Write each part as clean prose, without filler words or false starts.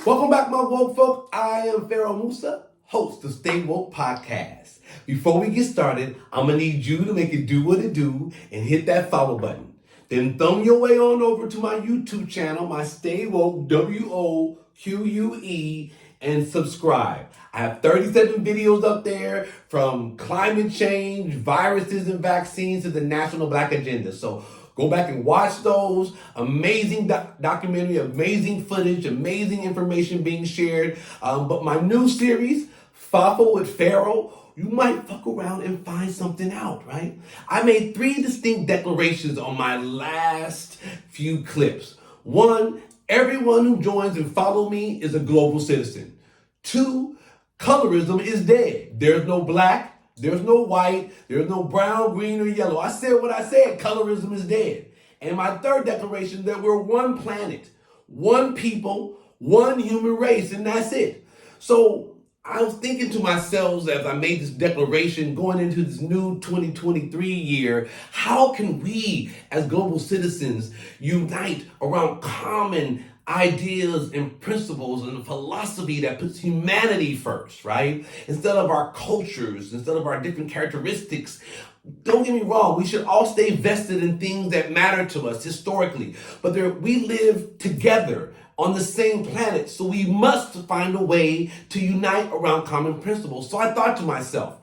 Welcome back, my woke folk. I am Pharaoh Musa, host of Stay Woke Podcast. Before we get started, I'm going to need you to make it do what it do and hit that follow button. Then thumb your way on over to my YouTube channel, my Stay Woke, WOQUE, and subscribe. I have 37 videos up there from climate change, viruses, and vaccines to the National Black Agenda. So go back and watch those. Amazing documentary, amazing footage, amazing information being shared. But my new series, FAFO with Pharaoh, you might fuck around and find something out, right? I made 3 distinct declarations on my last few clips. 1, everyone who joins and follow me is a global citizen. 2, colorism is dead. There's no black. There's no white, there's no brown, green, or yellow. I said what I said, colorism is dead. And my 3rd declaration, that we're one planet, one people, one human race, and that's it. So I was thinking to myself as I made this declaration going into this new 2023 year, how can we as global citizens unite around common ideas and principles and a philosophy that puts humanity first, right? Instead of our cultures, instead of our different characteristics. Don't get me wrong, we should all stay vested in things that matter to us historically, but we live together on the same planet, so we must find a way to unite around common principles. So I thought to myself,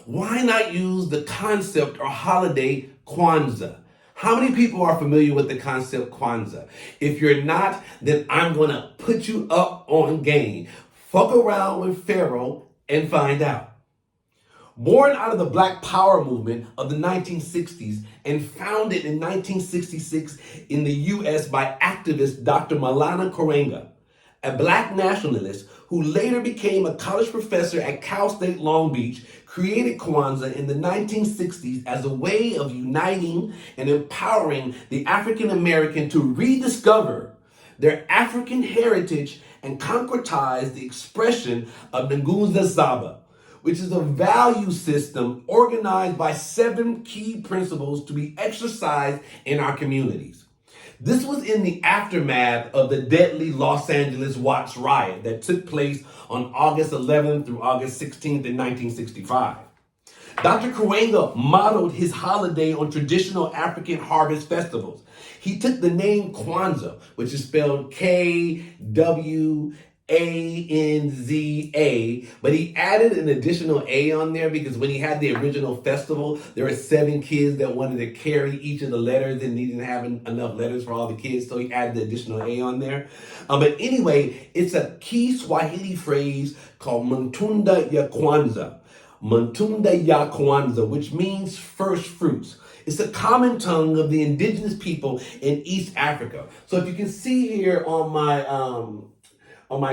why not use the concept or holiday Kwanzaa? How many people are familiar with the concept Kwanzaa? If you're not, then I'm going to put you up on game. Fuck around with Pharaoh and find out. Born out of the Black Power movement of the 1960s and founded in 1966 in the U.S. by activist Dr. Maulana Karenga, a black nationalist who later became a college professor at Cal State Long Beach, created Kwanzaa in the 1960s as a way of uniting and empowering the African American to rediscover their African heritage and concretize the expression of Nguzo Saba, which is a value system organized by 7 key principles to be exercised in our communities. This was in the aftermath of the deadly Los Angeles Watts riot that took place on August 11th through August 16th in 1965. Dr. Karenga modeled his holiday on traditional African harvest festivals. He took the name Kwanzaa, which is spelled Kwanza, but he added an additional A on there because when he had the original festival, there were 7 kids that wanted to carry each of the letters and he didn't have enough letters for all the kids, so he added the additional A on there. But anyway, it's a key Swahili phrase called Matunda ya Kwanza. Matunda ya Kwanza, which means first fruits. It's a common tongue of the indigenous people in East Africa. So if you can see here on my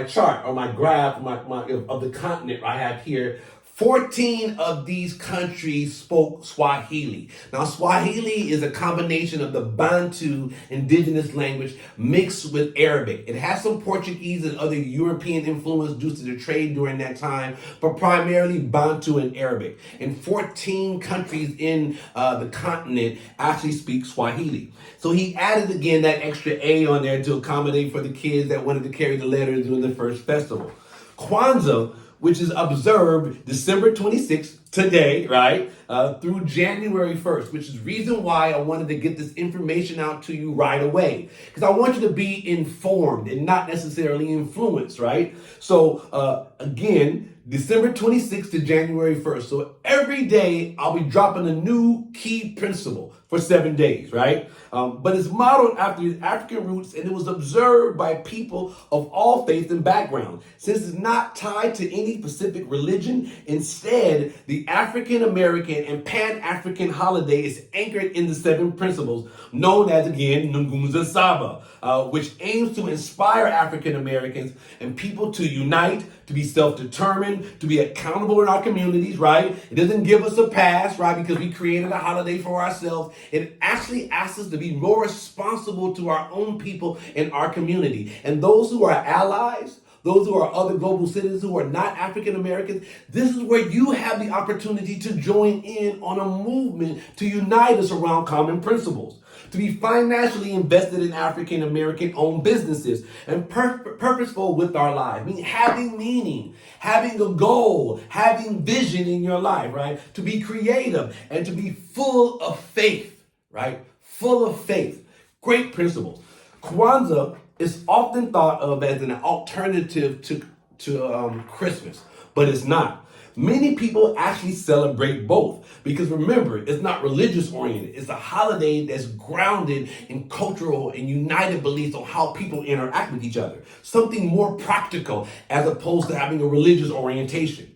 chart, or my graph, of the continent I have here, 14 of these countries spoke Swahili. Now, Swahili is a combination of the Bantu indigenous language mixed with Arabic. It has some Portuguese and other European influence due to the trade during that time, but primarily Bantu and Arabic. And 14 countries in the continent actually speak Swahili. So he added again that extra A on there to accommodate for the kids that wanted to carry the letters during the first festival. Kwanzaa, which is observed December 26th, today, right, through January 1st, which is the reason why I wanted to get this information out to you right away. Because I want you to be informed and not necessarily influenced, right? So, again, December 26th to January 1st. So every day I'll be dropping a new key principle for 7 days, right? But it's modeled after his African roots, and it was observed by people of all faiths and backgrounds. Since it's not tied to any specific religion, instead, the African American and Pan-African holiday is anchored in the 7 principles, known as, again, Nguzo Saba, which aims to inspire African Americans and people to unite, to be self-determined, to be accountable in our communities, right? It doesn't give us a pass, right, because we created a holiday for ourselves. It actually asks us to be more responsible to our own people in our community. And those who are allies, those who are other global citizens who are not African Americans, this is where you have the opportunity to join in on a movement to unite us around common principles. to be financially invested in African American owned businesses, and purposeful with our lives. I mean, having meaning, having a goal, having vision in your life, right? To be creative and to be full of faith, right? Full of faith. Great principles. Kwanzaa is often thought of as an alternative to Christmas, but it's not. Many people actually celebrate both because remember, it's not religious oriented. It's a holiday that's grounded in cultural and united beliefs on how people interact with each other. Something more practical as opposed to having a religious orientation.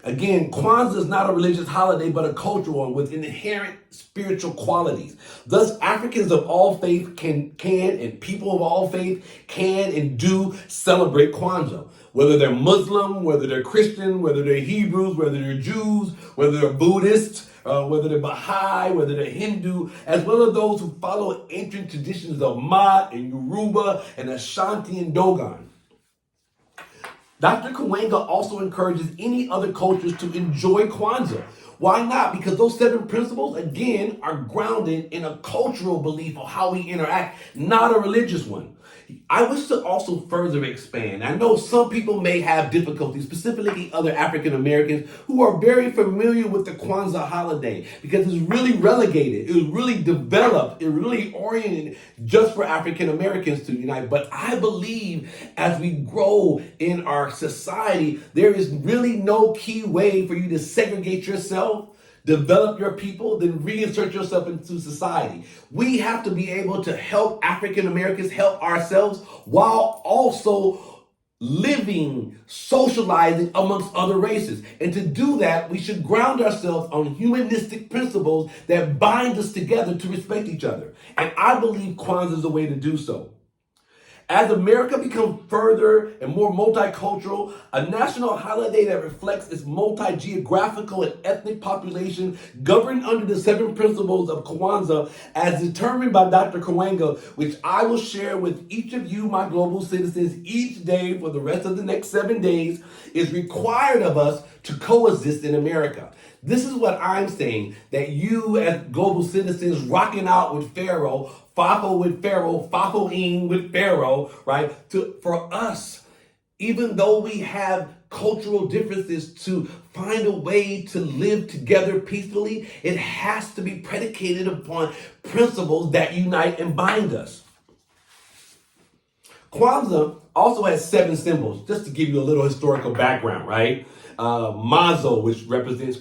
Again, Kwanzaa is not a religious holiday, but a cultural one with inherent spiritual qualities. Thus, Africans of all faith can and people of all faith can and do celebrate Kwanzaa. Whether they're Muslim, whether they're Christian, whether they're Hebrews, whether they're Jews, whether they're Buddhists, whether they're Baha'i, whether they're Hindu, as well as those who follow ancient traditions of Mat and Yoruba and Ashanti and Dogon. Dr. Kwanzaa also encourages any other cultures to enjoy Kwanzaa. Why not? Because those 7 principles, again, are grounded in a cultural belief of how we interact, not a religious one. I wish to also further expand. I know some people may have difficulties, specifically other African Americans who are very familiar with the Kwanzaa holiday because it's really relegated. It was really developed. It really oriented just for African Americans to unite. But I believe as we grow in our society, there is really no key way for you to segregate yourself, develop your people, then reinsert yourself into society. We have to be able to help African Americans help ourselves while also living, socializing amongst other races. And to do that, we should ground ourselves on humanistic principles that bind us together to respect each other. And I believe Kwanzaa is a way to do so. As America becomes further and more multicultural, a national holiday that reflects its multi-geographical and ethnic population governed under the 7 principles of Kwanzaa as determined by Dr. Kwanzaa, which I will share with each of you, my global citizens, each day for the rest of the next 7 days, is required of us to coexist in America. This is what I'm saying, that you as global citizens rocking out with Pharaoh, FAFO with Pharaoh, FAFO-ing with Pharaoh, right? For us, even though we have cultural differences, to find a way to live together peacefully, it has to be predicated upon principles that unite and bind us. Kwanzaa also has 7 symbols, just to give you a little historical background, right? Mazo, which represents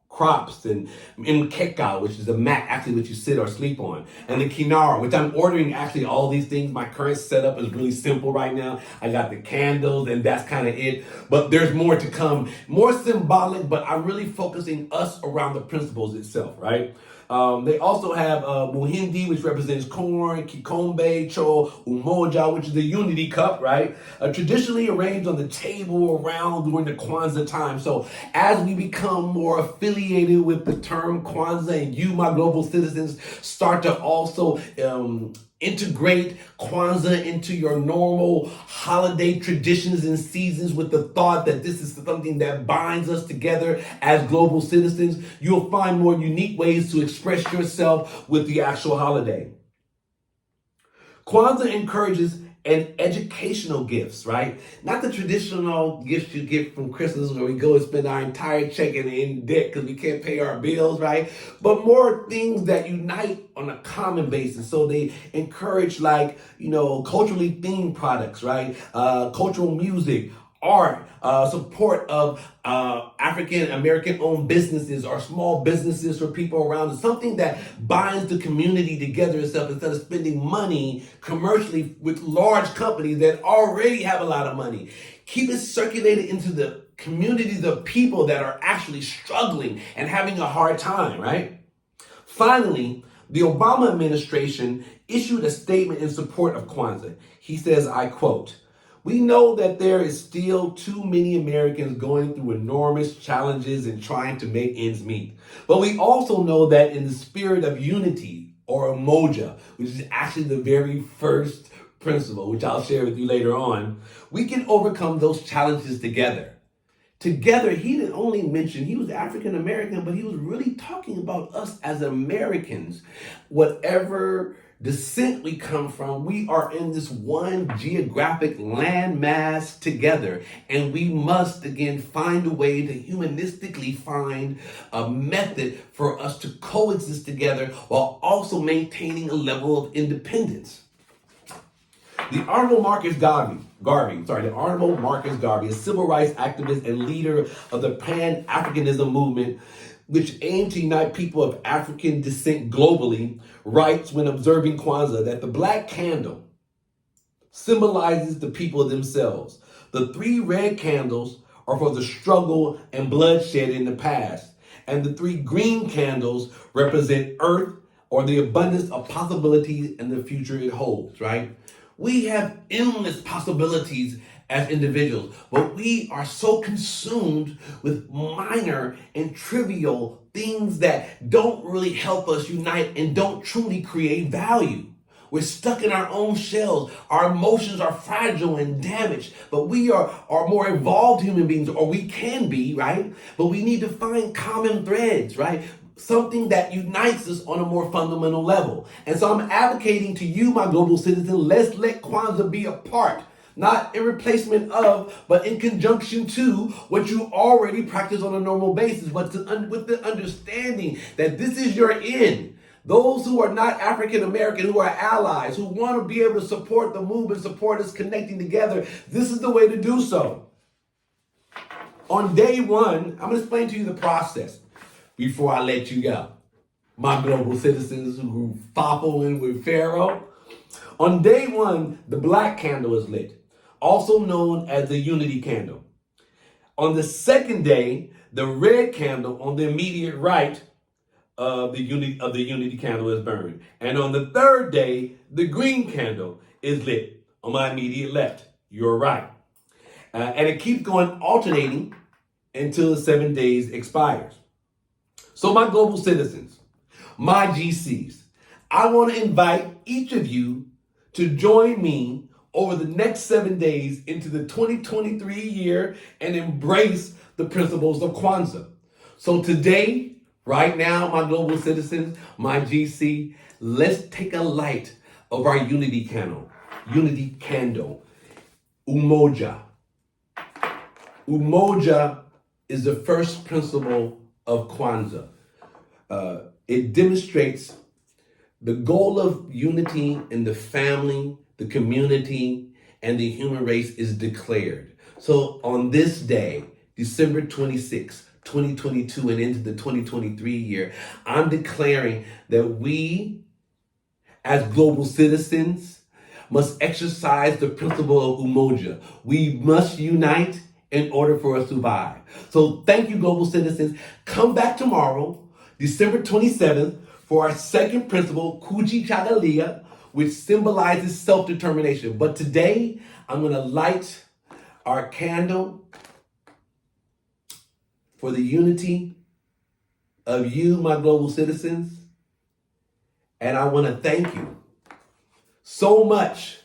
crops, and Mkeka, which is a mat, actually, which you sit or sleep on, and the Kinara, which I'm ordering actually all these things. My current setup is really simple right now. I got the candles, and that's kind of it. But there's more to come, more symbolic, but I'm really focusing us around the principles itself, right? They also have Muhindi, which represents corn, Kikombe, Cho, Umoja, which is the Unity cup, right? Traditionally arranged on the table around during the Kwanzaa time. So as we become more affiliated with the term Kwanzaa, and you, my global citizens, start to also integrate Kwanzaa into your normal holiday traditions and seasons with the thought that this is something that binds us together as global citizens, you'll find more unique ways to express yourself with the actual holiday. Kwanzaa encourages and educational gifts, right? Not the traditional gifts you get from Christmas where we go and spend our entire check in debt because we can't pay our bills, right? But more things that unite on a common basis. So they encourage culturally themed products, right? Cultural music, art, support of African American owned businesses or small businesses for people around us, something that binds the community together itself instead of spending money commercially with large companies that already have a lot of money. Keep it circulated into the communities of people that are actually struggling and having a hard time, right? Finally, the Obama administration issued a statement in support of Kwanzaa. He says, I quote, "We know that there is still too many Americans going through enormous challenges and trying to make ends meet. But we also know that in the spirit of unity, or Umoja, which is actually the very first principle, which I'll share with you later on, we can overcome those challenges together." Together, he didn't only mention he was African American, but he was really talking about us as Americans. Whatever descent we come from, we are in this one geographic landmass together. And we must, again, find a way to humanistically find a method for us to coexist together while also maintaining a level of independence. The Honorable Marcus Garvey, a civil rights activist and leader of the Pan-Africanism movement, which aimed to unite people of African descent globally, writes when observing Kwanzaa that the black candle symbolizes the people themselves. The 3 red candles are for the struggle and bloodshed in the past, and the 3 green candles represent earth or the abundance of possibilities and the future it holds, right? We have endless possibilities as individuals, but we are so consumed with minor and trivial things that don't really help us unite and don't truly create value. We're stuck in our own shells. Our emotions are fragile and damaged, but we are more evolved human beings, or we can be, right? But we need to find common threads, right? Something that unites us on a more fundamental level. And so I'm advocating to you, my global citizen, let's let Kwanzaa be a part, not in replacement of, but in conjunction to what you already practice on a normal basis, but with the understanding that this is your end. Those who are not African American, who are allies, who want to be able to support the movement, support us connecting together, this is the way to do so. On day 1, I'm going to explain to you the process before I let you go. My global citizens who FAFO with Pharaoh. On day 1, the black candle is lit, also known as the unity candle. On the second day, the red candle on the immediate right of the unity candle is burned. And on the third day, the green candle is lit on my immediate left. You're right. And it keeps going alternating until the 7 days expires. So my global citizens, my GCs, I want to invite each of you to join me over the next 7 days into the 2023 year and embrace the principles of Kwanzaa. So today, right now, my global citizens, my GC, let's take a light of our unity candle, Umoja. Umoja is the first principle of Kwanzaa. It demonstrates the goal of unity in the family, the community, and the human race is declared. So on this day, December 26, 2022, and into the 2023 year, I'm declaring that we, as global citizens, must exercise the principle of Umoja. We must unite in order for us to survive. So thank you, global citizens. Come back tomorrow, December 27th, for our second principle, Kujichagulia, which symbolizes self-determination. But today, I'm going to light our candle for the unity of you, my global citizens. And I want to thank you so much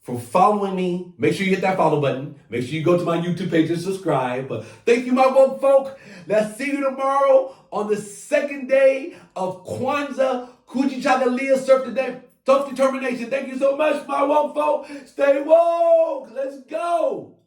for following me. Make sure you hit that follow button. Make sure you go to my YouTube page and subscribe. But thank you, my woke folk. Let's see you tomorrow on the second day of Kwanzaa, Kujichagulia, self-determination. Thank you so much, my woke folk. Stay woke. Let's go.